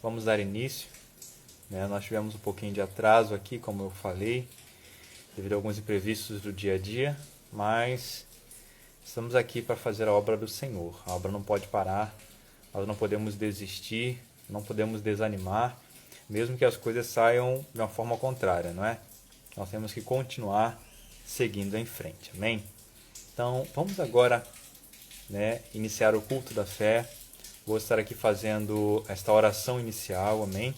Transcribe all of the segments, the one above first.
vamos dar início. Nós tivemos um pouquinho de atraso aqui, como eu falei, devido a alguns imprevistos do dia a dia, mas estamos aqui para fazer a obra do Senhor. A obra não pode parar, nós não podemos desistir, não podemos desanimar, mesmo que as coisas saiam de uma forma contrária, não é? Nós temos que continuar seguindo em frente, amém? Então, vamos agora iniciar o culto da fé. Vou estar aqui fazendo esta oração inicial, amém?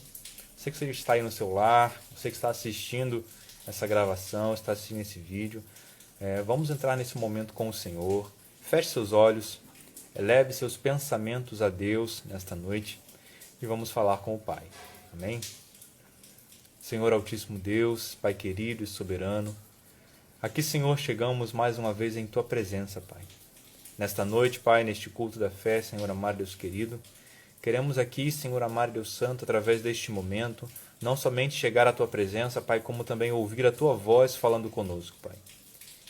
Você que está aí no seu lar, você que está assistindo essa gravação, está assistindo esse vídeo, vamos entrar nesse momento com o Senhor. Feche seus olhos, eleve seus pensamentos a Deus nesta noite e vamos falar com o Pai, amém? Senhor Altíssimo Deus, Pai querido e soberano, aqui, Senhor, chegamos mais uma vez em Tua presença, Pai. Nesta noite, Pai, neste culto da fé, Senhor amado Deus querido, queremos aqui, Senhor amado Deus Santo, através deste momento, não somente chegar à Tua presença, Pai, como também ouvir a Tua voz falando conosco, Pai.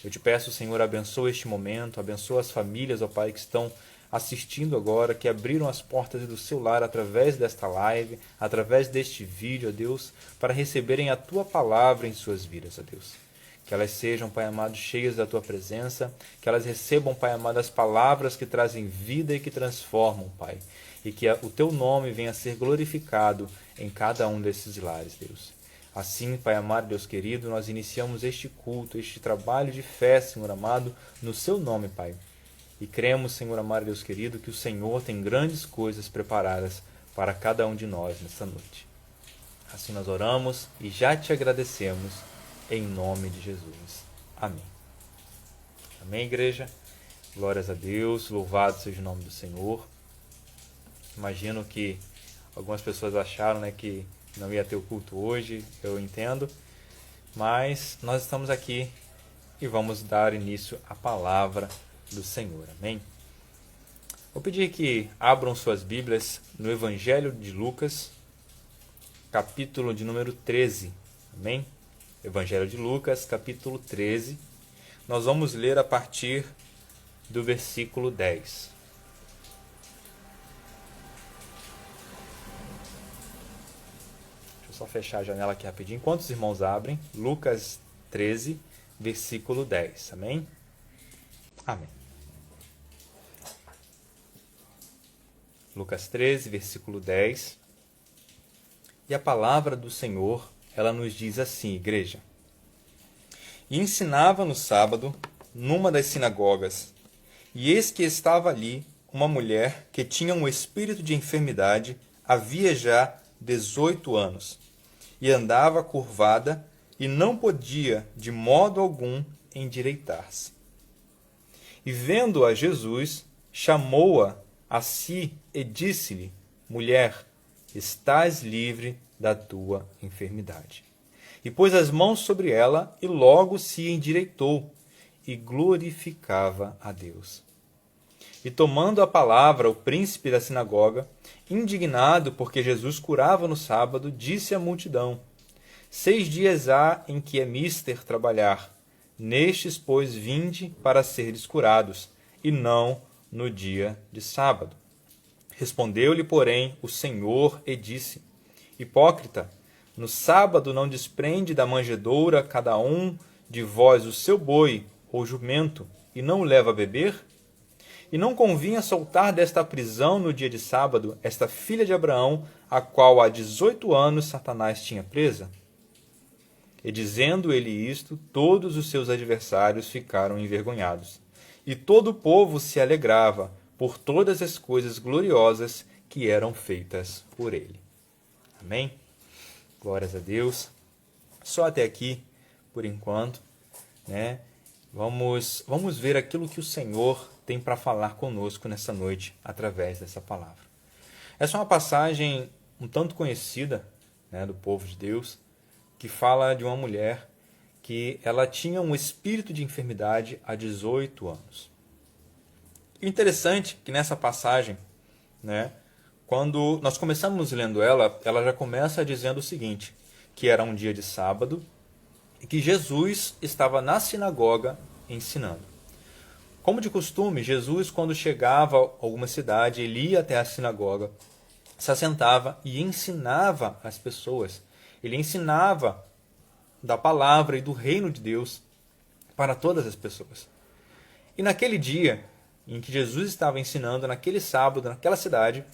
Eu te peço, Senhor, abençoa este momento, abençoa as famílias, ó Pai, que estão assistindo agora, que abriram as portas do seu lar através desta live, através deste vídeo, ó Deus, para receberem a Tua palavra em suas vidas, ó Deus. Que elas sejam, Pai amado, cheias da Tua presença, que elas recebam, Pai amado, as palavras que trazem vida e que transformam, Pai. E que o Teu nome venha a ser glorificado em cada um desses lares, Deus. Assim, Pai amado, Deus querido, nós iniciamos este culto, este trabalho de fé, Senhor amado, no Seu nome, Pai. E cremos, Senhor amado, Deus querido, que o Senhor tem grandes coisas preparadas para cada um de nós nesta noite. Assim nós oramos e já te agradecemos, em nome de Jesus. Amém. Amém, igreja? Glórias a Deus, louvado seja o nome do Senhor. Imagino que algumas pessoas acharam que não ia ter o culto hoje, eu entendo, mas nós estamos aqui e vamos dar início à palavra do Senhor, amém? Vou pedir que abram suas Bíblias no Evangelho de Lucas, capítulo de número 13, amém? Evangelho de Lucas, capítulo 13, nós vamos ler a partir do versículo 10. Só fechar a janela aqui rapidinho. Enquanto os irmãos abrem, Lucas 13, versículo 10. Amém? Amém. Lucas 13, versículo 10. E a palavra do Senhor, ela nos diz assim, igreja. E ensinava no sábado, numa das sinagogas, e eis que estava ali uma mulher que tinha um espírito de enfermidade, havia já 18 anos. E andava curvada e não podia de modo algum endireitar-se. E vendo-a Jesus, chamou-a a si e disse-lhe, mulher, estás livre da tua enfermidade. E pôs as mãos sobre ela e logo se endireitou e glorificava a Deus. E tomando a palavra o príncipe da sinagoga, indignado porque Jesus curava no sábado, disse à multidão, 6 dias há em que é mister trabalhar, nestes, pois, vinde para seres curados, e não no dia de sábado. Respondeu-lhe, porém, o Senhor e disse, hipócrita, no sábado não desprende da manjedoura cada um de vós o seu boi ou jumento, e não o leva a beber? E não convinha soltar desta prisão no dia de sábado esta filha de Abraão, a qual há 18 anos Satanás tinha presa? E dizendo ele isto, todos os seus adversários ficaram envergonhados. E todo o povo se alegrava por todas as coisas gloriosas que eram feitas por ele. Amém? Glórias a Deus. Só até aqui, por enquanto, Vamos ver aquilo que o Senhor tem para falar conosco nessa noite, através dessa palavra. Essa é uma passagem um tanto conhecida do povo de Deus, que fala de uma mulher que ela tinha um espírito de enfermidade há 18 anos. Interessante que nessa passagem, quando nós começamos lendo ela já começa dizendo o seguinte, que era um dia de sábado e que Jesus estava na sinagoga ensinando. Como de costume, Jesus, quando chegava a alguma cidade, ele ia até a sinagoga se assentava e ensinava as pessoas. Ele ensinava da palavra e do reino de Deus para todas as pessoas. E naquele dia em que Jesus estava ensinando, naquele sábado, naquela cidade,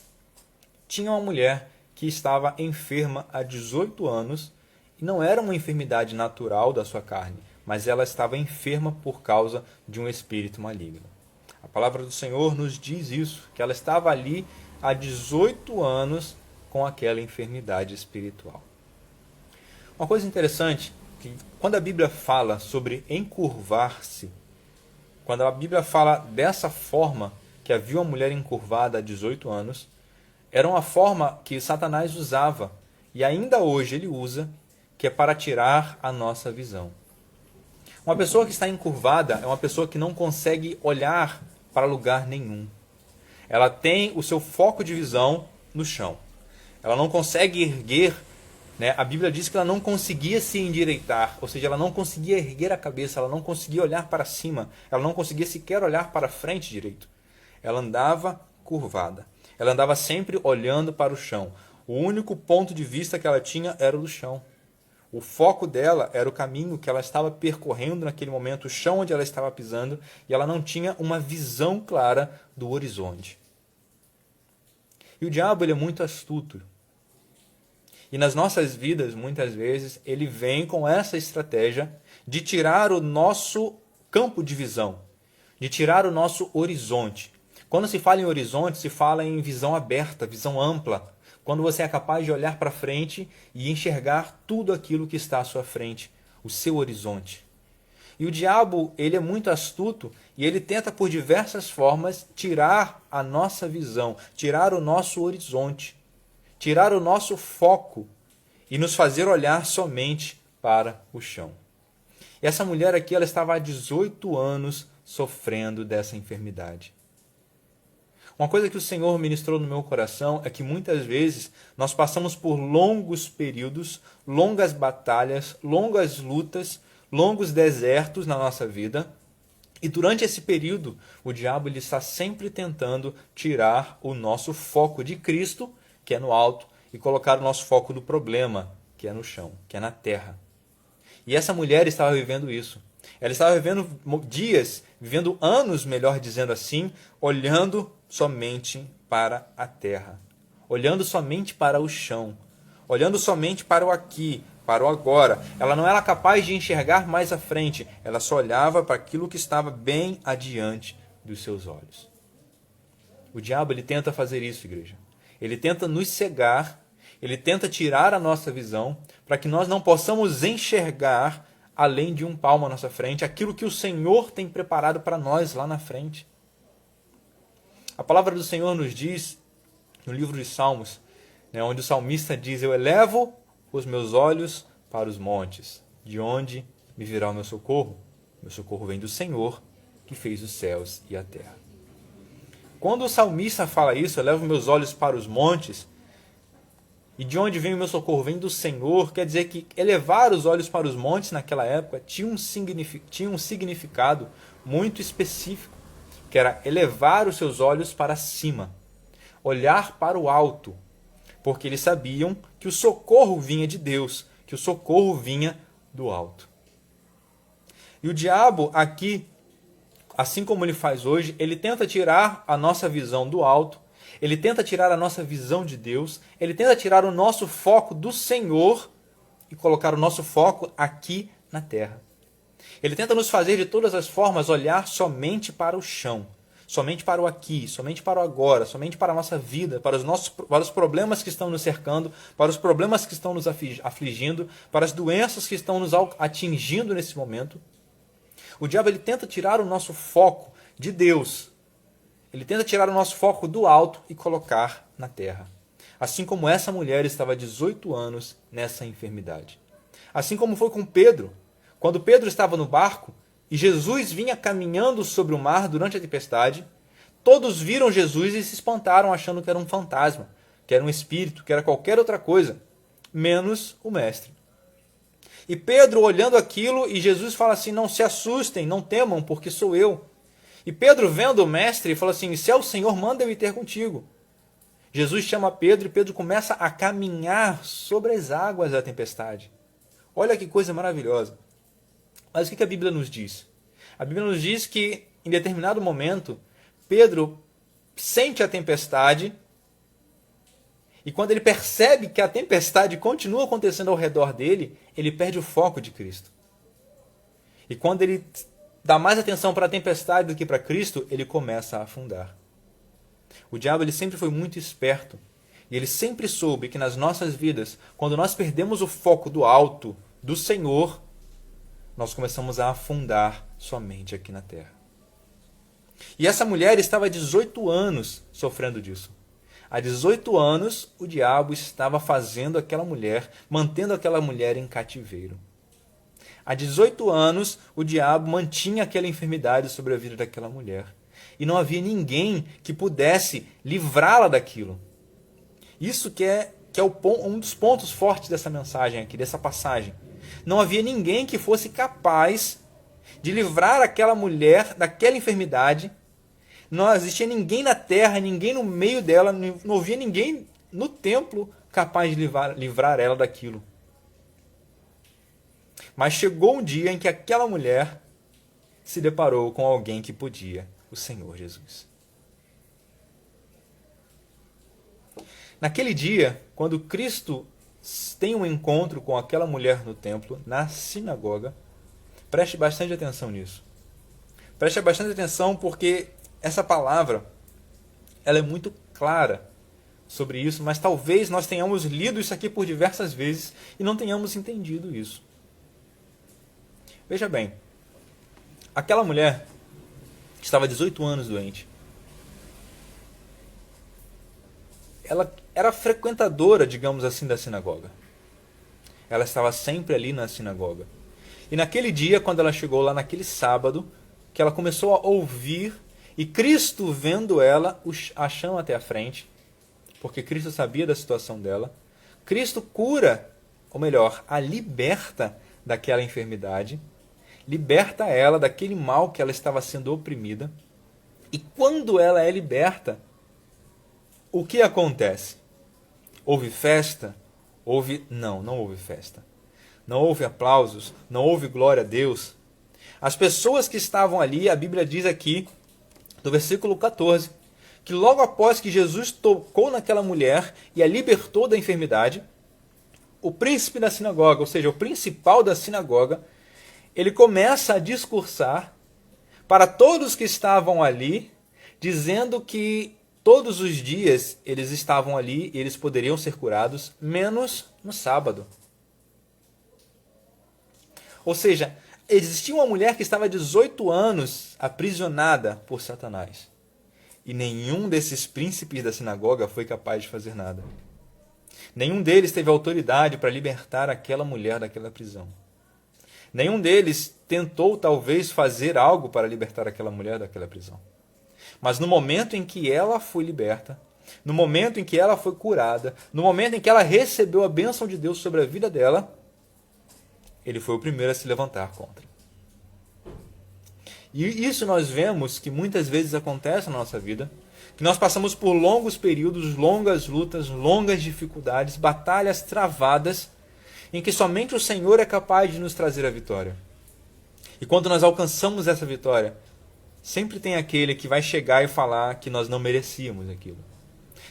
tinha uma mulher que estava enferma há 18 anos, e não era uma enfermidade natural da sua carne, mas ela estava enferma por causa de um espírito maligno. A palavra do Senhor nos diz isso, que ela estava ali há 18 anos com aquela enfermidade espiritual. Uma coisa interessante, que quando a Bíblia fala sobre encurvar-se, quando a Bíblia fala dessa forma, que havia uma mulher encurvada há 18 anos, era uma forma que Satanás usava, e ainda hoje ele usa, que é para tirar a nossa visão. Uma pessoa que está encurvada é uma pessoa que não consegue olhar para lugar nenhum. Ela tem o seu foco de visão no chão. Ela não consegue erguer, né? A Bíblia diz que ela não conseguia se endireitar, ou seja, ela não conseguia erguer a cabeça, ela não conseguia olhar para cima, ela não conseguia sequer olhar para frente direito. Ela andava curvada. Ela andava sempre olhando para o chão. O único ponto de vista que ela tinha era o do chão. O foco dela era o caminho que ela estava percorrendo naquele momento, o chão onde ela estava pisando, e ela não tinha uma visão clara do horizonte. E o diabo, ele é muito astuto. E nas nossas vidas, muitas vezes, ele vem com essa estratégia de tirar o nosso campo de visão, de tirar o nosso horizonte. Quando se fala em horizonte, se fala em visão aberta, visão ampla. Quando você é capaz de olhar para frente e enxergar tudo aquilo que está à sua frente, o seu horizonte. E o diabo, ele é muito astuto e ele tenta por diversas formas tirar a nossa visão, tirar o nosso horizonte, tirar o nosso foco e nos fazer olhar somente para o chão. E essa mulher aqui, ela estava há 18 anos sofrendo dessa enfermidade. Uma coisa que o Senhor ministrou no meu coração é que muitas vezes nós passamos por longos períodos, longas batalhas, longas lutas, longos desertos na nossa vida. E durante esse período, o diabo ele está sempre tentando tirar o nosso foco de Cristo, que é no alto, e colocar o nosso foco do problema, que é no chão, que é na terra. E essa mulher estava vivendo isso. Ela estava vivendo dias, vivendo anos, melhor dizendo assim, olhando somente para a terra, olhando somente para o chão, olhando somente para o aqui, para o agora. Ela não era capaz de enxergar mais à frente, ela só olhava para aquilo que estava bem adiante dos seus olhos. O diabo ele tenta fazer isso, igreja. Ele tenta nos cegar, ele tenta tirar a nossa visão para que nós não possamos enxergar além de um palmo à nossa frente, aquilo que o Senhor tem preparado para nós lá na frente. A palavra do Senhor nos diz, no livro de Salmos, onde o salmista diz, eu elevo os meus olhos para os montes, de onde me virá o meu socorro? Meu socorro vem do Senhor, que fez os céus e a terra. Quando o salmista fala isso, eu levo meus olhos para os montes, e de onde vem o meu socorro? Vem do Senhor. Quer dizer que elevar os olhos para os montes naquela época tinha um significado muito específico, que era elevar os seus olhos para cima, olhar para o alto, porque eles sabiam que o socorro vinha de Deus, que o socorro vinha do alto. E o diabo aqui, assim como ele faz hoje, ele tenta tirar a nossa visão do alto, ele tenta tirar a nossa visão de Deus, ele tenta tirar o nosso foco do Senhor e colocar o nosso foco aqui na terra. Ele tenta nos fazer de todas as formas olhar somente para o chão, somente para o aqui, somente para o agora, somente para a nossa vida, para os problemas que estão nos cercando, para os problemas que estão nos afligindo, para as doenças que estão nos atingindo nesse momento. O diabo ele tenta tirar o nosso foco de Deus. Ele tenta tirar o nosso foco do alto e colocar na terra. Assim como essa mulher estava há 18 anos nessa enfermidade. Assim como foi com Pedro. Quando Pedro estava no barco e Jesus vinha caminhando sobre o mar durante a tempestade, todos viram Jesus e se espantaram achando que era um fantasma, que era um espírito, que era qualquer outra coisa, menos o mestre. E Pedro olhando aquilo e Jesus fala assim, não se assustem, não temam, porque sou eu. E Pedro vendo o mestre fala assim, se é o Senhor, manda eu ir ter contigo. Jesus chama Pedro e Pedro começa a caminhar sobre as águas da tempestade. Olha que coisa maravilhosa. Mas o que a Bíblia nos diz? A Bíblia nos diz que, em determinado momento, Pedro sente a tempestade e quando ele percebe que a tempestade continua acontecendo ao redor dele, ele perde o foco de Cristo. E quando ele dá mais atenção para a tempestade do que para Cristo, ele começa a afundar. O diabo ele sempre foi muito esperto e ele sempre soube que nas nossas vidas, quando nós perdemos o foco do alto, do Senhor, nós começamos a afundar somente aqui na terra. E essa mulher estava há 18 anos sofrendo disso. Há 18 anos, o diabo estava fazendo aquela mulher, mantendo aquela mulher em cativeiro. Há 18 anos, o diabo mantinha aquela enfermidade sobre a vida daquela mulher. E não havia ninguém que pudesse livrá-la daquilo. Isso que é um dos pontos fortes dessa mensagem aqui, dessa passagem. Não havia ninguém que fosse capaz de livrar aquela mulher daquela enfermidade. Não existia ninguém na terra, ninguém no meio dela, não havia ninguém no templo capaz de livrar ela daquilo. Mas chegou um dia em que aquela mulher se deparou com alguém que podia, o Senhor Jesus. Naquele dia, quando Cristo tem um encontro com aquela mulher no templo, na sinagoga, preste bastante atenção nisso. Preste bastante atenção porque essa palavra ela é muito clara sobre isso, mas talvez nós tenhamos lido isso aqui por diversas vezes e não tenhamos entendido isso. Veja bem, aquela mulher estava 18 anos doente. Ela era frequentadora, digamos assim, da sinagoga. Ela estava sempre ali na sinagoga. E naquele dia, quando ela chegou lá naquele sábado, que ela começou a ouvir, e Cristo, vendo ela, a chama até a frente, porque Cristo sabia da situação dela. Cristo cura, ou melhor, a liberta daquela enfermidade, liberta ela daquele mal que ela estava sendo oprimida. E quando ela é liberta, o que acontece? Houve festa? Não houve festa. Não houve aplausos, não houve glória a Deus. As pessoas que estavam ali, a Bíblia diz aqui, no versículo 14, que logo após que Jesus tocou naquela mulher e a libertou da enfermidade, o príncipe da sinagoga, ou seja, o principal da sinagoga, ele começa a discursar para todos que estavam ali, dizendo que todos os dias eles estavam ali e eles poderiam ser curados, menos no sábado. Ou seja, existia uma mulher que estava há 18 anos aprisionada por Satanás. E nenhum desses príncipes da sinagoga foi capaz de fazer nada. Nenhum deles teve autoridade para libertar aquela mulher daquela prisão. Nenhum deles tentou, talvez, fazer algo para libertar aquela mulher daquela prisão. Mas no momento em que ela foi liberta, no momento em que ela foi curada, no momento em que ela recebeu a bênção de Deus sobre a vida dela, ele foi o primeiro a se levantar contra. E isso nós vemos que muitas vezes acontece na nossa vida, que nós passamos por longos períodos, longas lutas, longas dificuldades, batalhas travadas, em que somente o Senhor é capaz de nos trazer a vitória. E quando nós alcançamos essa vitória, sempre tem aquele que vai chegar e falar que nós não merecíamos aquilo.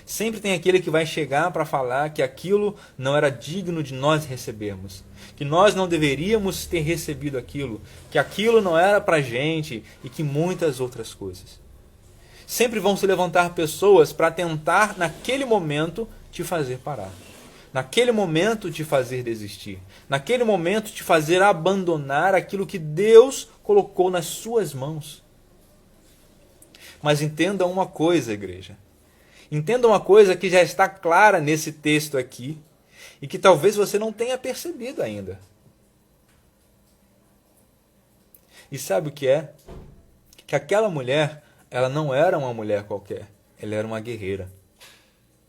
Sempre tem aquele que vai chegar para falar que aquilo não era digno de nós recebermos, que nós não deveríamos ter recebido aquilo, que aquilo não era para a gente e que muitas outras coisas. Sempre vão se levantar pessoas para tentar, naquele momento, te fazer parar. Naquele momento, te fazer desistir. Naquele momento, te fazer abandonar aquilo que Deus colocou nas suas mãos. Mas entenda uma coisa, igreja. Entenda uma coisa que já está clara nesse texto aqui e que talvez você não tenha percebido ainda. E sabe o que é? Que aquela mulher, ela não era uma mulher qualquer. Ela era uma guerreira.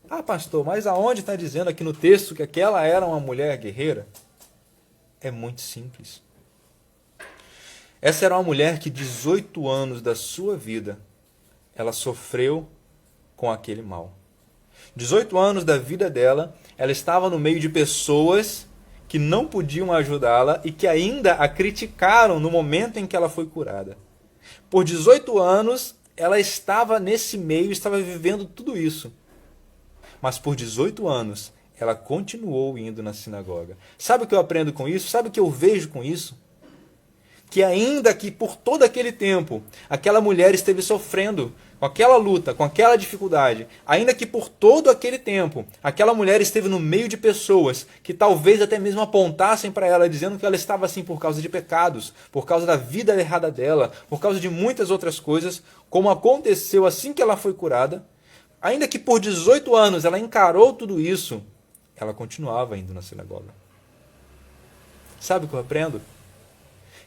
Ah, pastor, mas aonde está dizendo aqui no texto que aquela era uma mulher guerreira? É muito simples. Essa era uma mulher que 18 anos da sua vida ela sofreu com aquele mal. 18 anos da vida dela, ela estava no meio de pessoas que não podiam ajudá-la e que ainda a criticaram no momento em que ela foi curada. Por 18 anos, ela estava nesse meio, estava vivendo tudo isso. Mas por 18 anos, ela continuou indo na sinagoga. Sabe o que eu aprendo com isso? Sabe o que eu vejo com isso? Que ainda que por todo aquele tempo, aquela mulher esteve sofrendo com aquela luta, com aquela dificuldade, ainda que por todo aquele tempo, aquela mulher esteve no meio de pessoas que talvez até mesmo apontassem para ela, dizendo que ela estava assim por causa de pecados, por causa da vida errada dela, por causa de muitas outras coisas, como aconteceu assim que ela foi curada, ainda que por 18 anos ela encarou tudo isso, ela continuava indo na sinagoga. Sabe o que eu aprendo?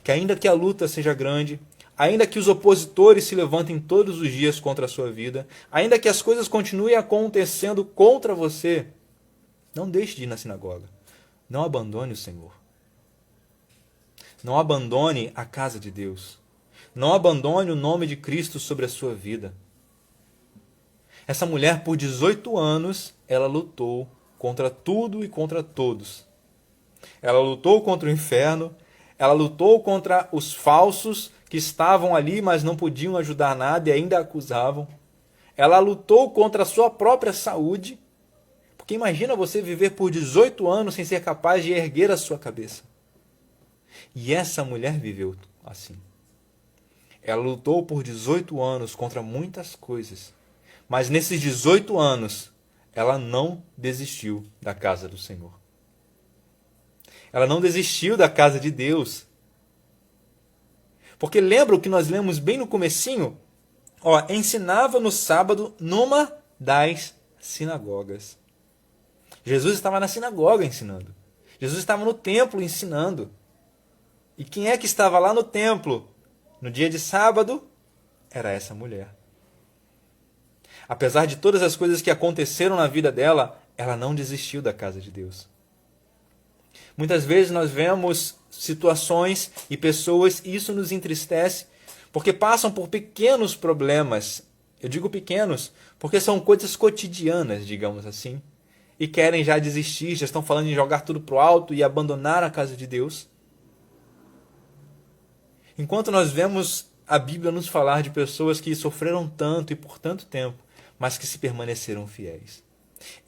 Que ainda que a luta seja grande, ainda que os opositores se levantem todos os dias contra a sua vida, ainda que as coisas continuem acontecendo contra você, não deixe de ir na sinagoga. Não abandone o Senhor. Não abandone a casa de Deus. Não abandone o nome de Cristo sobre a sua vida. Essa mulher, por 18 anos, ela lutou contra tudo e contra todos. Ela lutou contra o inferno, ela lutou contra os falsos que estavam ali, mas não podiam ajudar nada e ainda acusavam. Ela lutou contra a sua própria saúde, porque imagina você viver por 18 anos sem ser capaz de erguer a sua cabeça. E essa mulher viveu assim. Ela lutou por 18 anos contra muitas coisas, mas nesses 18 anos, ela não desistiu da casa do Senhor. Ela não desistiu da casa de Deus. Porque lembra o que nós lemos bem no comecinho? Ensinava no sábado numa das sinagogas. Jesus estava na sinagoga ensinando. Jesus estava no templo ensinando. E quem é que estava lá no templo no dia de sábado? Era essa mulher. Apesar de todas as coisas que aconteceram na vida dela, ela não desistiu da casa de Deus. Muitas vezes nós vemos situações e pessoas, e isso nos entristece, porque passam por pequenos problemas. Eu digo pequenos, porque são coisas cotidianas, digamos assim, e querem já desistir, já estão falando em jogar tudo para o alto e abandonar a casa de Deus. Enquanto nós vemos a Bíblia nos falar de pessoas que sofreram tanto e por tanto tempo, mas que se permaneceram fiéis.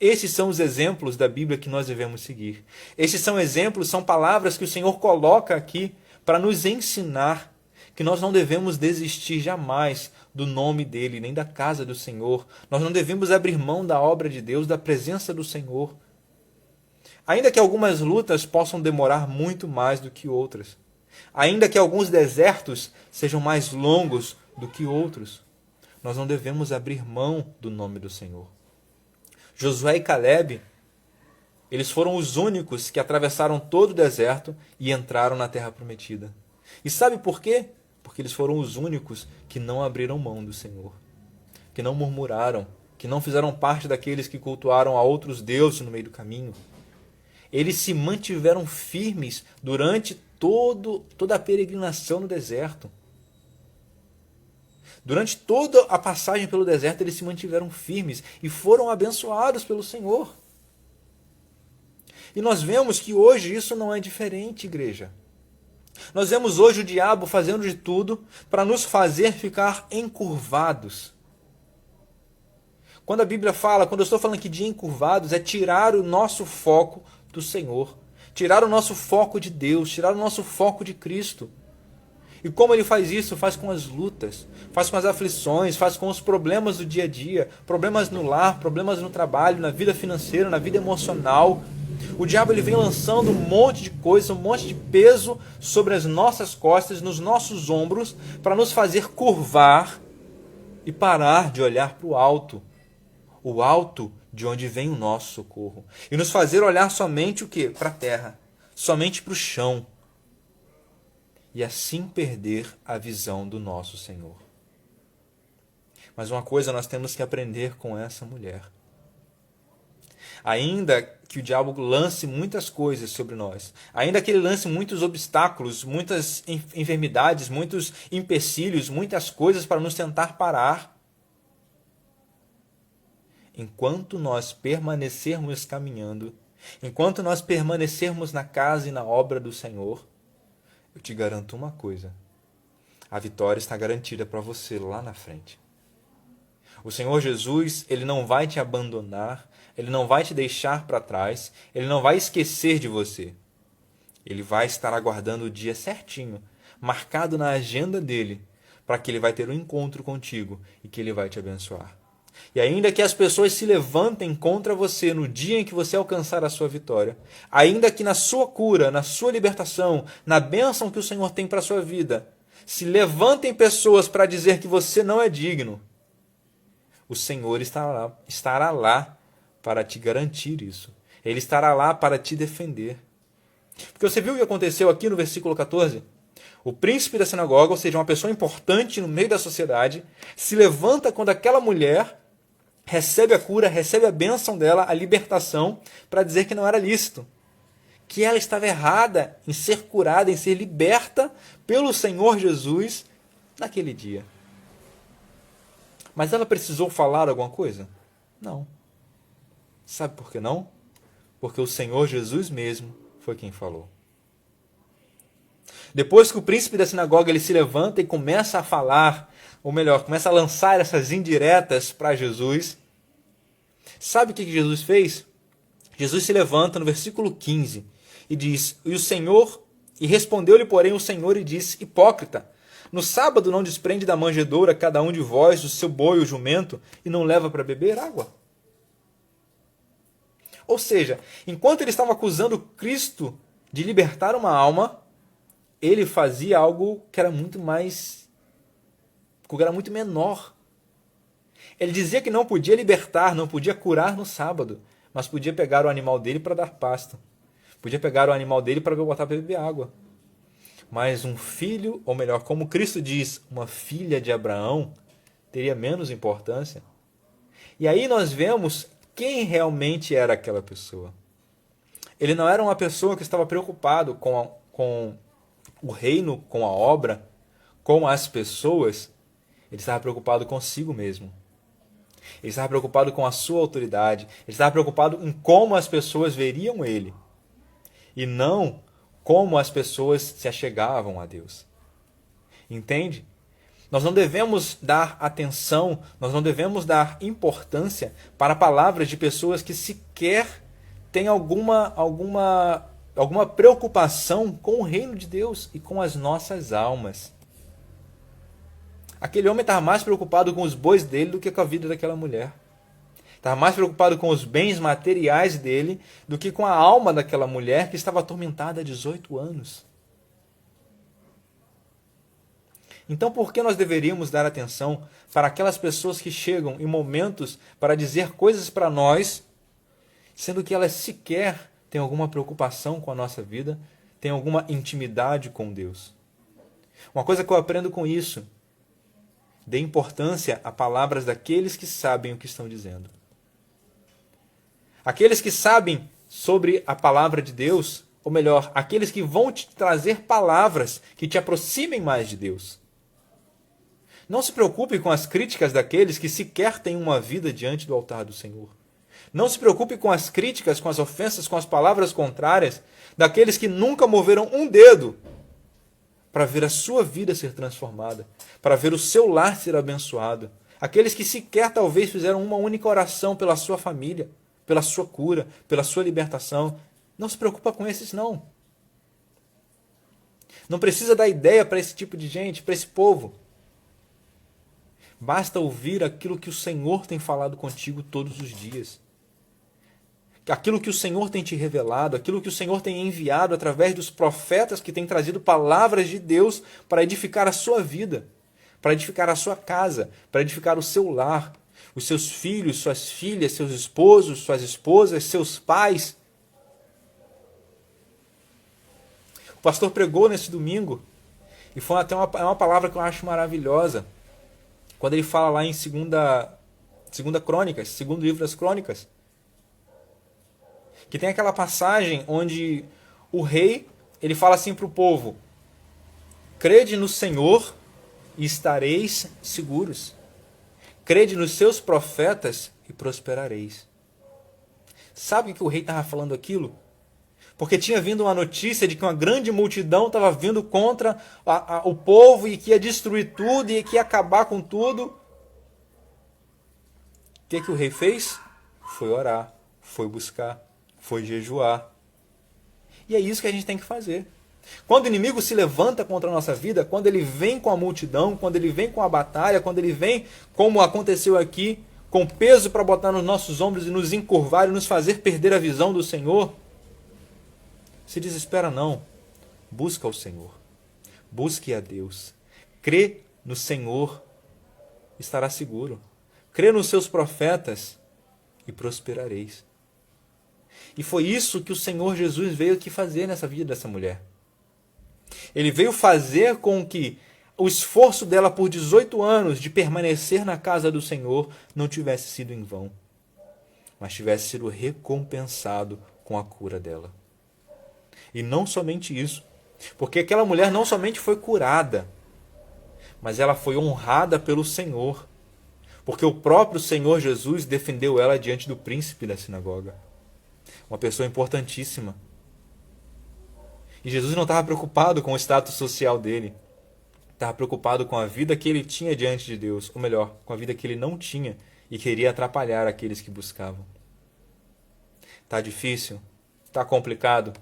Esses são os exemplos da Bíblia que nós devemos seguir. Esses são exemplos, são palavras que o Senhor coloca aqui para nos ensinar que nós não devemos desistir jamais do nome dEle, nem da casa do Senhor. Nós não devemos abrir mão da obra de Deus, da presença do Senhor. Ainda que algumas lutas possam demorar muito mais do que outras. Ainda que alguns desertos sejam mais longos do que outros. Nós não devemos abrir mão do nome do Senhor. Josué e Calebe, eles foram os únicos que atravessaram todo o deserto e entraram na terra prometida. E sabe por quê? Porque eles foram os únicos que não abriram mão do Senhor, que não murmuraram, que não fizeram parte daqueles que cultuaram a outros deuses no meio do caminho. Eles se mantiveram firmes durante toda a peregrinação no deserto. Durante toda a passagem pelo deserto, eles se mantiveram firmes e foram abençoados pelo Senhor. E nós vemos que hoje isso não é diferente, igreja. Nós vemos hoje o diabo fazendo de tudo para nos fazer ficar encurvados. Quando a Bíblia fala, quando eu estou falando aqui de encurvados, é tirar o nosso foco do Senhor. Tirar o nosso foco de Deus, tirar o nosso foco de Cristo. E como ele faz isso? Faz com as lutas, faz com as aflições, faz com os problemas do dia a dia, problemas no lar, problemas no trabalho, na vida financeira, na vida emocional. O diabo ele vem lançando um monte de coisa, um monte de peso sobre as nossas costas, nos nossos ombros, para nos fazer curvar e parar de olhar para o alto de onde vem o nosso socorro. E nos fazer olhar somente o quê? Para a terra, somente para o chão. E assim perder a visão do nosso Senhor. Mas uma coisa nós temos que aprender com essa mulher. Ainda que o diabo lance muitas coisas sobre nós, ainda que ele lance muitos obstáculos, muitas enfermidades, muitos empecilhos, muitas coisas para nos tentar parar, enquanto nós permanecermos caminhando, enquanto nós permanecermos na casa e na obra do Senhor, eu te garanto uma coisa: a vitória está garantida para você lá na frente. O Senhor Jesus, Ele não vai te abandonar, Ele não vai te deixar para trás, Ele não vai esquecer de você. Ele vai estar aguardando o dia certinho, marcado na agenda dele, para que Ele vai ter um encontro contigo e que Ele vai te abençoar. E ainda que as pessoas se levantem contra você no dia em que você alcançar a sua vitória, ainda que na sua cura, na sua libertação, na bênção que o Senhor tem para a sua vida, se levantem pessoas para dizer que você não é digno, o Senhor estará lá para te garantir isso. Ele estará lá para te defender. Porque você viu o que aconteceu aqui no versículo 14? O príncipe da sinagoga, ou seja, uma pessoa importante no meio da sociedade, se levanta quando aquela mulher recebe a cura, recebe a bênção dela, a libertação, para dizer que não era lícito. Que ela estava errada em ser curada, em ser liberta pelo Senhor Jesus naquele dia. Mas ela precisou falar alguma coisa? Não. Sabe por que não? Porque o Senhor Jesus mesmo foi quem falou. Depois que o príncipe da sinagoga ele se levanta e começa a falar, ou melhor, começa a lançar essas indiretas para Jesus, sabe o que Jesus fez? Jesus se levanta no versículo 15 e diz: E respondeu-lhe, porém, o Senhor e disse: Hipócrita, no sábado não desprende da manjedoura cada um de vós o seu boi ou jumento e não leva para beber água? Ou seja, enquanto ele estava acusando Cristo de libertar uma alma, ele fazia algo que era muito menor. Ele dizia que não podia libertar, não podia curar no sábado, mas podia pegar o animal dele para dar pasto. Podia pegar o animal dele para botar para beber água. Mas um filho, ou melhor, como Cristo diz, uma filha de Abraão, teria menos importância. E aí nós vemos quem realmente era aquela pessoa. Ele não era uma pessoa que estava preocupado com o reino, com a obra, com as pessoas. Ele estava preocupado consigo mesmo. Ele estava preocupado com a sua autoridade. Ele estava preocupado em como as pessoas veriam ele. E não como as pessoas se achegavam a Deus. Entende? Nós não devemos dar atenção, nós não devemos dar importância para palavras de pessoas que sequer têm alguma preocupação com o reino de Deus e com as nossas almas. Aquele homem estava mais preocupado com os bois dele do que com a vida daquela mulher. Estava mais preocupado com os bens materiais dele do que com a alma daquela mulher que estava atormentada há 18 anos. Então, por que nós deveríamos dar atenção para aquelas pessoas que chegam em momentos para dizer coisas para nós, sendo que elas sequer têm alguma preocupação com a nossa vida, têm alguma intimidade com Deus? Uma coisa que eu aprendo com isso: dê importância a palavras daqueles que sabem o que estão dizendo. Aqueles que sabem sobre a palavra de Deus, ou melhor, aqueles que vão te trazer palavras que te aproximem mais de Deus. Não se preocupe com as críticas daqueles que sequer têm uma vida diante do altar do Senhor. Não se preocupe com as críticas, com as ofensas, com as palavras contrárias daqueles que nunca moveram um dedo para ver a sua vida ser transformada, para ver o seu lar ser abençoado. Aqueles que sequer talvez fizeram uma única oração pela sua família, pela sua cura, pela sua libertação. Não se preocupa com esses, não. Não precisa dar ideia para esse tipo de gente, para esse povo. Basta ouvir aquilo que o Senhor tem falado contigo todos os dias. Aquilo que o Senhor tem te revelado, aquilo que o Senhor tem enviado através dos profetas que têm trazido palavras de Deus para edificar a sua vida, para edificar a sua casa, para edificar o seu lar, os seus filhos, suas filhas, seus esposos, suas esposas, seus pais. O pastor pregou nesse domingo e foi até uma palavra que eu acho maravilhosa, quando ele fala lá em segunda Crônicas, segundo livro das Crônicas, que tem aquela passagem onde o rei ele fala assim para o povo: crede no Senhor e estareis seguros. Crede nos seus profetas e prosperareis. Sabe o que o rei estava falando aquilo? Porque tinha vindo uma notícia de que uma grande multidão estava vindo contra o povo e que ia destruir tudo e que ia acabar com tudo. O que o rei fez? Foi orar, foi buscar, foi jejuar. E é isso que a gente tem que fazer. Quando o inimigo se levanta contra a nossa vida, quando ele vem com a multidão, quando ele vem com a batalha, quando ele vem, como aconteceu aqui, com peso para botar nos nossos ombros e nos encurvar e nos fazer perder a visão do Senhor, se desespera não. Busca o Senhor. Busque a Deus. Crê no Senhor, estará seguro. Crê nos seus profetas e prosperareis. E foi isso que o Senhor Jesus veio aqui fazer nessa vida dessa mulher. Ele veio fazer com que o esforço dela por 18 anos de permanecer na casa do Senhor não tivesse sido em vão, mas tivesse sido recompensado com a cura dela. E não somente isso, porque aquela mulher não somente foi curada, mas ela foi honrada pelo Senhor, porque o próprio Senhor Jesus defendeu ela diante do príncipe da sinagoga, uma pessoa importantíssima. E Jesus não estava preocupado com o status social dele, estava preocupado com a vida que ele tinha diante de Deus, ou melhor, com a vida que ele não tinha e queria atrapalhar aqueles que buscavam. Está difícil? Está complicado?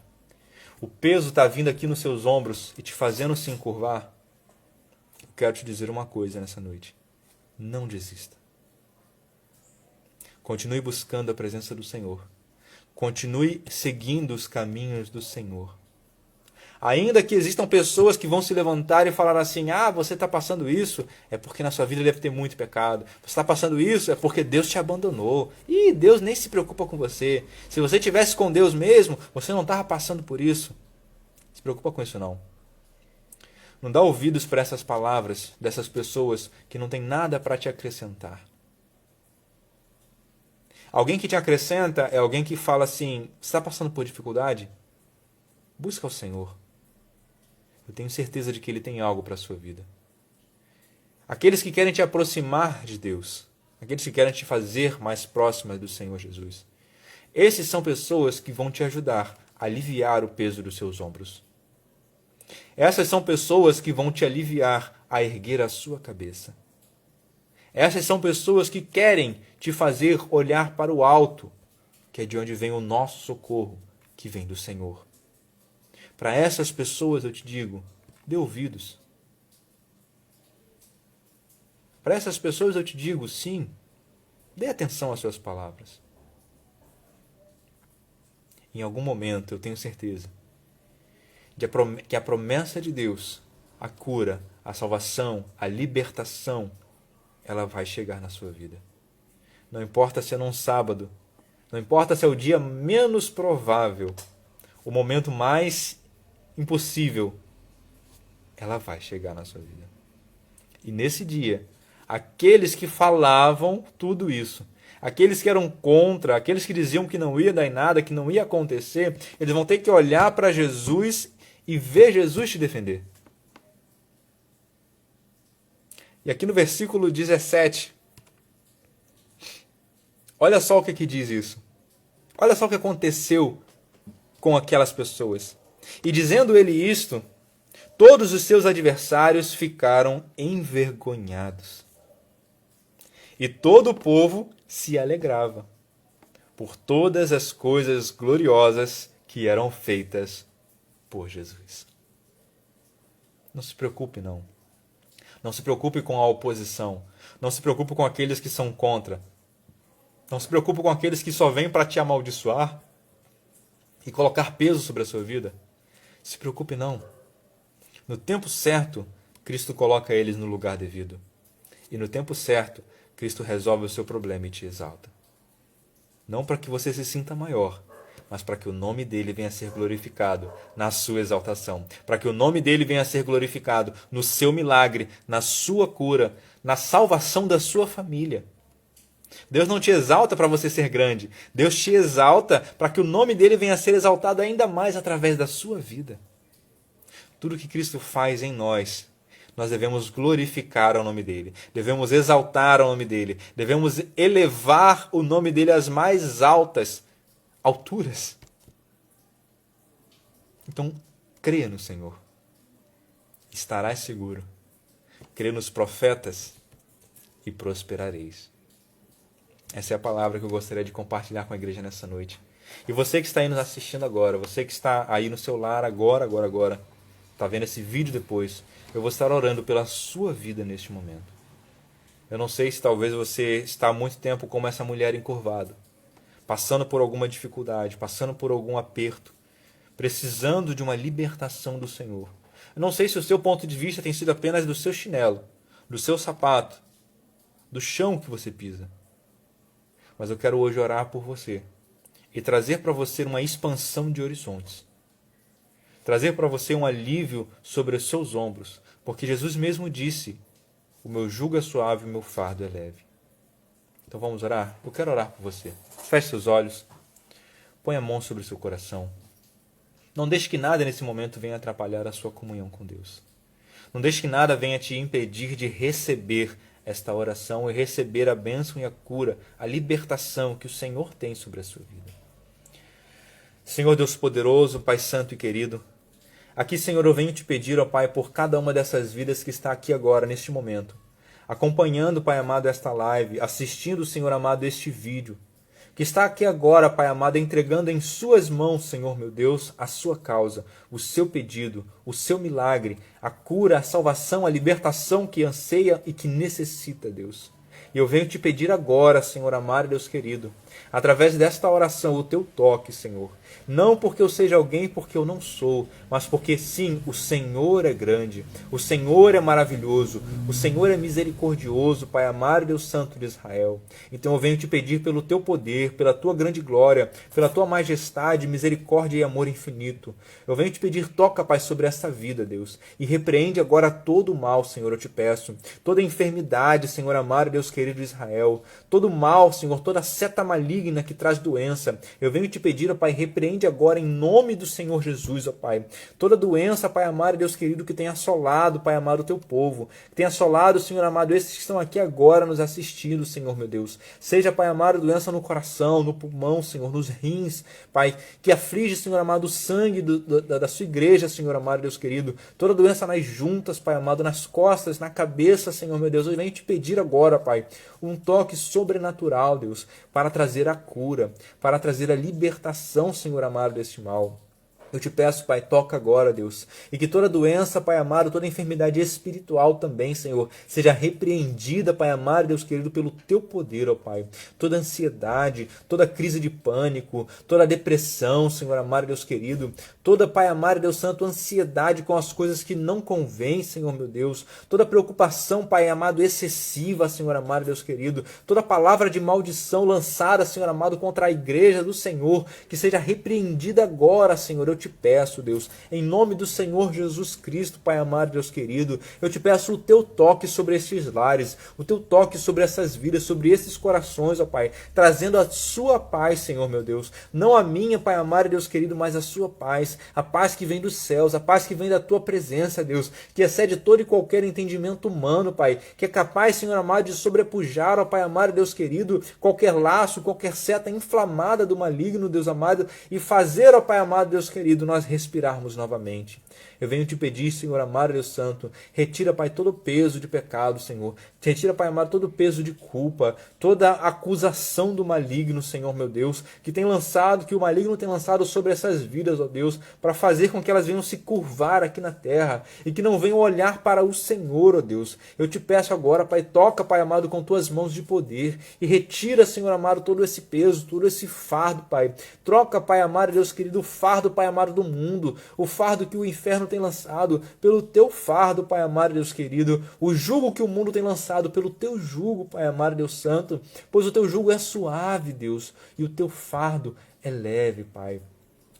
O peso está vindo aqui nos seus ombros e te fazendo se encurvar? Eu quero te dizer uma coisa nessa noite. Não desista. Continue buscando a presença do Senhor. Continue seguindo os caminhos do Senhor. Ainda que existam pessoas que vão se levantar e falar assim, você está passando isso, é porque na sua vida deve ter muito pecado. Você está passando isso, é porque Deus te abandonou. E Deus nem se preocupa com você. Se você estivesse com Deus mesmo, você não estava passando por isso. Não se preocupa com isso não. Não dá ouvidos para essas palavras dessas pessoas que não tem nada para te acrescentar. Alguém que te acrescenta é alguém que fala assim, você está passando por dificuldade? Busca o Senhor. Eu tenho certeza de que Ele tem algo para a sua vida. Aqueles que querem te aproximar de Deus, aqueles que querem te fazer mais próxima do Senhor Jesus, esses são pessoas que vão te ajudar a aliviar o peso dos seus ombros. Essas são pessoas que vão te aliviar a erguer a sua cabeça. Essas são pessoas que querem te fazer olhar para o alto, que é de onde vem o nosso socorro, que vem do Senhor. Para essas pessoas eu te digo, dê ouvidos. Para essas pessoas eu te digo, sim, dê atenção às suas palavras. Em algum momento eu tenho certeza que a promessa de Deus, a cura, a salvação, a libertação, ela vai chegar na sua vida. Não importa se é num sábado, não importa se é o dia menos provável, o momento mais impossível, ela vai chegar na sua vida. E nesse dia, aqueles que falavam tudo isso, aqueles que eram contra, aqueles que diziam que não ia dar em nada, que não ia acontecer, eles vão ter que olhar para Jesus e ver Jesus te defender. E aqui no versículo 17, olha só o que diz isso. Olha só o que aconteceu com aquelas pessoas. E dizendo ele isto, todos os seus adversários ficaram envergonhados. E todo o povo se alegrava por todas as coisas gloriosas que eram feitas por Jesus. Não se preocupe, não. Não se preocupe com a oposição. Não se preocupe com aqueles que são contra. Não se preocupe com aqueles que só vêm para te amaldiçoar e colocar peso sobre a sua vida. Se preocupe não. No tempo certo, Cristo coloca eles no lugar devido. E no tempo certo, Cristo resolve o seu problema e te exalta. Não para que você se sinta maior, mas para que o nome dele venha a ser glorificado na sua exaltação. Para que o nome dele venha a ser glorificado no seu milagre, na sua cura, na salvação da sua família. Deus não te exalta para você ser grande. Deus te exalta para que o nome dele venha a ser exaltado ainda mais através da sua vida. Tudo que Cristo faz em nós nós devemos glorificar o nome dele, devemos exaltar o nome dele, devemos elevar o nome dele às mais altas alturas. Então, creia no Senhor, estarás seguro. Crê nos profetas e prosperareis. Essa é a palavra que eu gostaria de compartilhar com a igreja nessa noite. E você que está aí nos assistindo agora, você que está aí no seu lar agora, está vendo esse vídeo depois, eu vou estar orando pela sua vida neste momento. Eu não sei se talvez você está há muito tempo como essa mulher encurvada, passando por alguma dificuldade, passando por algum aperto, precisando de uma libertação do Senhor. Eu não sei se o seu ponto de vista tem sido apenas do seu chinelo, do seu sapato, do chão que você pisa. Mas eu quero hoje orar por você e trazer para você uma expansão de horizontes. Trazer para você um alívio sobre os seus ombros, porque Jesus mesmo disse: o meu jugo é suave e o meu fardo é leve. Então vamos orar? Eu quero orar por você. Feche seus olhos, põe a mão sobre o seu coração. Não deixe que nada nesse momento venha atrapalhar a sua comunhão com Deus. Não deixe que nada venha te impedir de receber esta oração e receber a bênção e a cura, a libertação que o Senhor tem sobre a sua vida. Senhor Deus poderoso, Pai santo e querido, aqui, Senhor, eu venho te pedir, ó Pai, por cada uma dessas vidas que está aqui agora, neste momento, acompanhando, Pai amado, esta live, assistindo, Senhor amado, este vídeo, que está aqui agora, Pai amado, entregando em suas mãos, Senhor meu Deus, a sua causa, o seu pedido, o seu milagre, a cura, a salvação, a libertação que anseia e que necessita, Deus. E eu venho te pedir agora, Senhor amado, Deus querido, através desta oração, o teu toque, Senhor. Não porque eu seja alguém, porque eu não sou, mas porque sim, o Senhor é grande, o Senhor é maravilhoso, o Senhor é misericordioso, Pai amado, Deus santo de Israel. Então eu venho te pedir pelo teu poder, pela tua grande glória, pela tua majestade, misericórdia e amor infinito. Eu venho te pedir, toca, Pai, sobre essa vida, Deus, e repreende agora todo o mal, Senhor, eu te peço. Toda enfermidade, Senhor amado, Deus querido de Israel, todo mal, Senhor, toda seta maligna que traz doença, eu venho te pedir, ó Pai, repreende agora em nome do Senhor Jesus, ó Pai. Toda doença, Pai amado, Deus querido, que tem assolado, Pai amado, o teu povo, que tem assolado, Senhor amado, esses que estão aqui agora nos assistindo, Senhor meu Deus. Seja, Pai amado, doença no coração, no pulmão, Senhor, nos rins, Pai, que aflige, Senhor amado, o sangue da sua igreja, Senhor amado, Deus querido. Toda doença nas juntas, Pai amado, nas costas, na cabeça, Senhor meu Deus. Eu venho te pedir agora, Pai, um toque sobrenatural, Deus, para trazer a cura, para trazer a libertação, Senhor amado, deste mal. Eu te peço, Pai, toca agora, Deus, e que toda doença, Pai amado, toda enfermidade espiritual também, Senhor, seja repreendida, Pai amado, Deus querido, pelo teu poder, ó Pai. Toda ansiedade, toda crise de pânico, toda depressão, Senhor amado, Deus querido, toda, Pai amado, Deus santo, ansiedade com as coisas que não convêm, Senhor meu Deus, toda preocupação, Pai amado, excessiva, Senhor amado, Deus querido, toda palavra de maldição lançada, Senhor amado, contra a igreja do Senhor, que seja repreendida agora, Senhor. Eu te peço, Deus, em nome do Senhor Jesus Cristo, Pai amado, Deus querido, eu te peço o teu toque sobre estes lares, o teu toque sobre essas vidas, sobre esses corações, ó Pai, trazendo a sua paz, Senhor meu Deus, não a minha, Pai amado, Deus querido, mas a sua paz, a paz que vem dos céus, a paz que vem da tua presença, Deus, que excede todo e qualquer entendimento humano, Pai, que é capaz, Senhor amado, de sobrepujar, ó Pai amado, Deus querido, qualquer laço, qualquer seta inflamada do maligno, Deus amado, e fazer, ó Pai amado, Deus querido, nós respirarmos novamente. Eu venho te pedir, Senhor amado, Deus santo, retira, Pai, todo o peso de pecado, Senhor. Retira, Pai amado, todo o peso de culpa, toda a acusação do maligno, Senhor meu Deus, que o maligno tem lançado sobre essas vidas, ó Deus, para fazer com que elas venham se curvar aqui na terra e que não venham olhar para o Senhor, ó Deus. Eu te peço agora, Pai, toca, Pai amado, com tuas mãos de poder e retira, Senhor amado, todo esse peso, todo esse fardo, Pai. Troca, Pai amado, Deus querido, o fardo, Pai amado, do mundo, o fardo que o inferno tem lançado pelo teu fardo, Pai amado, Deus querido, o jugo que o mundo tem lançado pelo teu jugo, Pai amado, Deus santo, pois o teu jugo é suave, Deus, e o teu fardo é leve, Pai.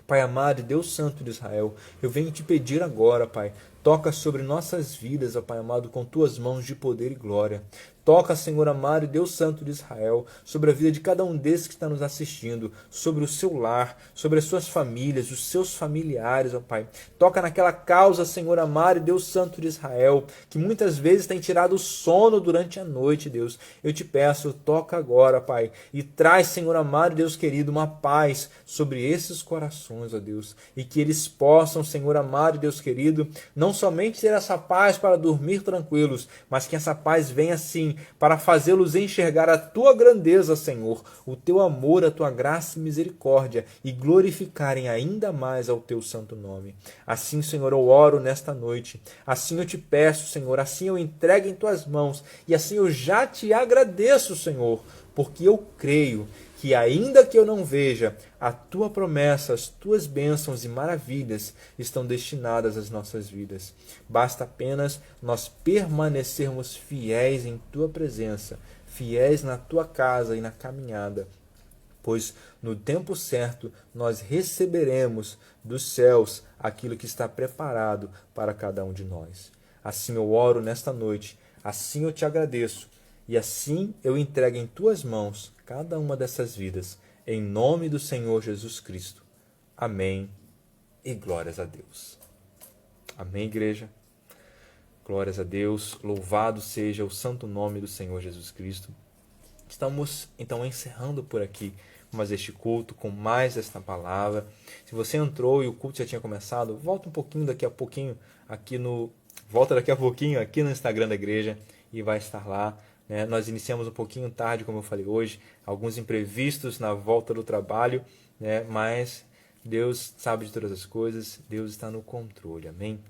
Pai amado e Deus santo de Israel, eu venho te pedir agora, Pai, Toca sobre nossas vidas, ó Pai amado, com tuas mãos de poder e glória. Toca, Senhor amado e Deus Santo de Israel, sobre a vida de cada um desses que está nos assistindo, sobre o seu lar, sobre as suas famílias, os seus familiares, ó Pai. Toca naquela causa, Senhor amado e Deus Santo de Israel, que muitas vezes tem tirado o sono durante a noite, Deus. Eu te peço, toca agora, Pai, e traz, Senhor amado e Deus querido, uma paz sobre esses corações, ó Deus, e que eles possam, Senhor amado e Deus querido, não somente ter essa paz para dormir tranquilos, mas que essa paz venha, sim, para fazê-los enxergar a tua grandeza, Senhor, o teu amor, a tua graça e misericórdia, e glorificarem ainda mais ao teu santo nome. Assim, Senhor, eu oro nesta noite, assim eu te peço, Senhor, assim eu entrego em tuas mãos, e assim eu já te agradeço, Senhor, porque eu creio que ainda que eu não veja, a tua promessa, as tuas bênçãos e maravilhas estão destinadas às nossas vidas. Basta apenas nós permanecermos fiéis em tua presença, fiéis na tua casa e na caminhada, pois no tempo certo nós receberemos dos céus aquilo que está preparado para cada um de nós. Assim eu oro nesta noite, assim eu te agradeço, e assim eu entrego em tuas mãos cada uma dessas vidas, em nome do Senhor Jesus Cristo. Amém e glórias a Deus. Amém, igreja? Glórias a Deus, louvado seja o santo nome do Senhor Jesus Cristo. Estamos, então, encerrando por aqui mais este culto, com mais esta palavra. Se você entrou e o culto já tinha começado, volta daqui a pouquinho aqui no Instagram da igreja e vai estar lá. Nós iniciamos um pouquinho tarde, como eu falei hoje, alguns imprevistos na volta do trabalho, mas Deus sabe de todas as coisas, Deus está no controle, amém?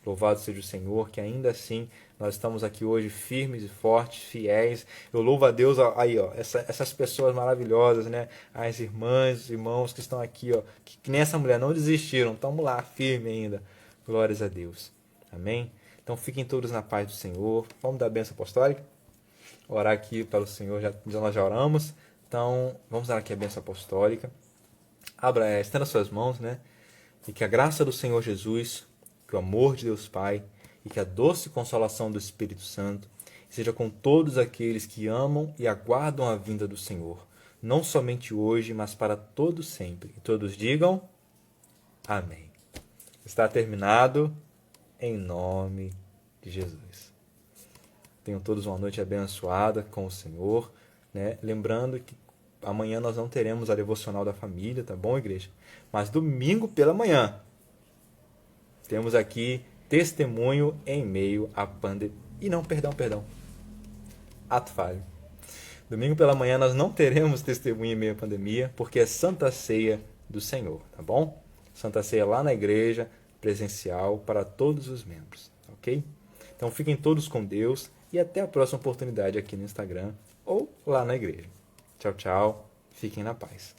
Louvado seja o Senhor, que ainda assim nós estamos aqui hoje firmes e fortes, fiéis. Eu louvo a Deus aí, ó, essas pessoas maravilhosas, as irmãs, os irmãos que estão aqui, ó, que nem essa mulher, não desistiram, estamos lá, firme ainda. Glórias a Deus, amém? Então fiquem todos na paz do Senhor. Vamos dar a bênção apostólica? Orar aqui pelo Senhor, nós já oramos, então vamos dar aqui a bênção apostólica. Estenda suas mãos, e que a graça do Senhor Jesus, que o amor de Deus Pai e que a doce consolação do Espírito Santo seja com todos aqueles que amam e aguardam a vinda do Senhor, não somente hoje, mas para todos sempre. E todos digam amém. Está terminado, em nome de Jesus. Tenham todos uma noite abençoada com o Senhor, Lembrando que amanhã nós não teremos a devocional da família, tá bom, igreja? Mas domingo pela manhã temos aqui testemunho em meio à pandemia. Perdão. Ato falho. Domingo pela manhã nós não teremos testemunho em meio à pandemia, porque é Santa Ceia do Senhor, tá bom? Santa Ceia lá na igreja, presencial, para todos os membros, ok? Então fiquem todos com Deus e até a próxima oportunidade aqui no Instagram ou lá na igreja. Tchau, tchau. Fiquem na paz.